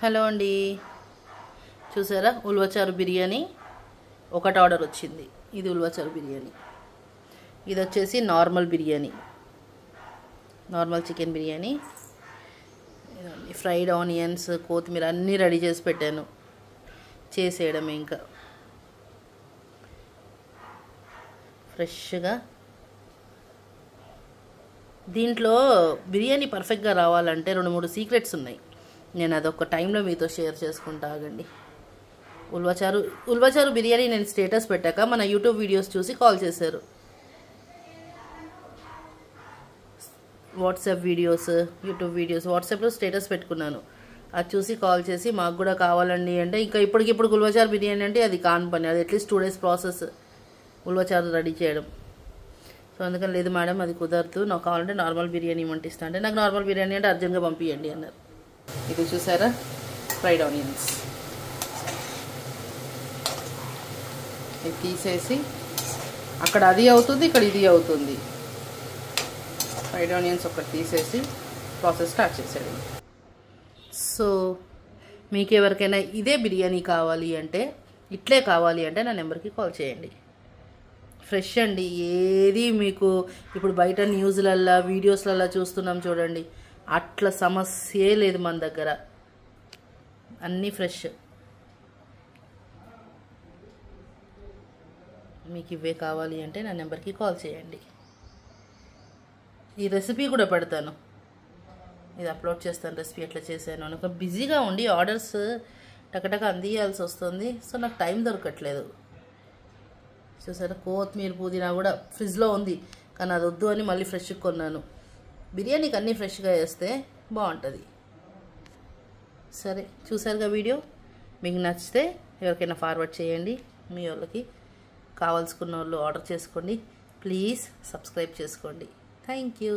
Hello అండి, చూసారా ఉల్వచారు బిర్యానీ ఒకటి ఆర్డర్ వచ్చింది. ఇది ఉల్వచారు బిర్యానీ. ఇది వచ్చేసి normal biryani, normal chicken biryani. Fried onions, కొత్తిమీర అన్నీ రెడీ చేసి పెట్టాను. చేసేయడమే ఇంకా ఫ్రెష్గా. దీంట్లో బిర్యానీ పర్ఫెక్ట్గా రావాలంటే 2-3 సీక్రెట్స్ ఉన్నాయి. నేను అదొక టైంలో మీతో షేర్ చేసుకుంటా. ఆగండి. ఉల్వచారు బిర్యానీ నేను స్టేటస్ పెట్టాక మన యూట్యూబ్ వీడియోస్ చూసి కాల్ చేశారు. వాట్సాప్ వీడియోస్, యూట్యూబ్ వీడియోస్, వాట్సాప్లో స్టేటస్ పెట్టుకున్నాను. అది చూసి కాల్ చేసి మాకు కూడా కావాలండి అంటే, ఇంకా ఇప్పటికిప్పుడు ఉల్వచారు బిర్యానీ అంటే అది కాని పని. అది అట్లీస్ట్ 2 days ప్రాసెస్ ఉల్వచారు రెడీ చేయడం. సో అందుకని లేదు మేడం అది కుదరదు, నాకు కావాలంటే నార్మల్ బిర్యానీ ఇవ్వంటిస్తా అంటే, నాకు నార్మల్ బిర్యానీ అంటే అర్జెంట్గా పంపించండి అన్నారు. ఇది చూసారా ఫ్రైడ్ ఆనియన్స్, ఇది తీసేసి అక్కడ అది అవుతుంది, ఇక్కడ ఇది అవుతుంది. ఫ్రైడ్ ఆనియన్స్ ఒకటి తీసేసి ప్రాసెస్ స్టార్ట్ చేసాడు. సో మీకు ఎవరికైనా ఇదే బిర్యానీ కావాలి అంటే, ఇట్లే కావాలి అంటే నా నెంబర్కి కాల్ చేయండి. ఫ్రెష్ అండి. ఏది మీకు ఇప్పుడు బయట న్యూస్లల్లా వీడియోస్లల్లా చూస్తున్నాం చూడండి, అట్లా సమస్యే లేదు మన దగ్గర. అన్నీ ఫ్రెష్. మీకు ఇవే కావాలి అంటే నా నెంబర్కి కాల్ చేయండి. ఈ రెసిపీ కూడా పెడతాను, ఇది అప్లోడ్ చేస్తాను. రెసిపీ ఎట్లా చేశాను అని. ఒక బిజీగా ఉండి ఆర్డర్స్ టకటక అందియాల్సి వస్తుంది. సో నాకు టైం దొరకట్లేదు. చూసారా కొత్తిమీర, పుదీనా కూడా ఫ్రిడ్జ్లో ఉంది, కానీ అది వద్దు అని మళ్ళీ ఫ్రెష్గా కొన్నాను. బిర్యానీకి అన్నీ ఫ్రెష్గా వేస్తే బాగుంటుంది. సరే చూసారుగా వీడియో. మీకు నచ్చితే ఎవరికైనా ఫార్వర్డ్ చేయండి. మీ వాళ్ళకి కావాల్సుకున్న వాళ్ళు ఆర్డర్ చేసుకోండి. ప్లీజ్ సబ్స్క్రైబ్ చేసుకోండి. Thank you.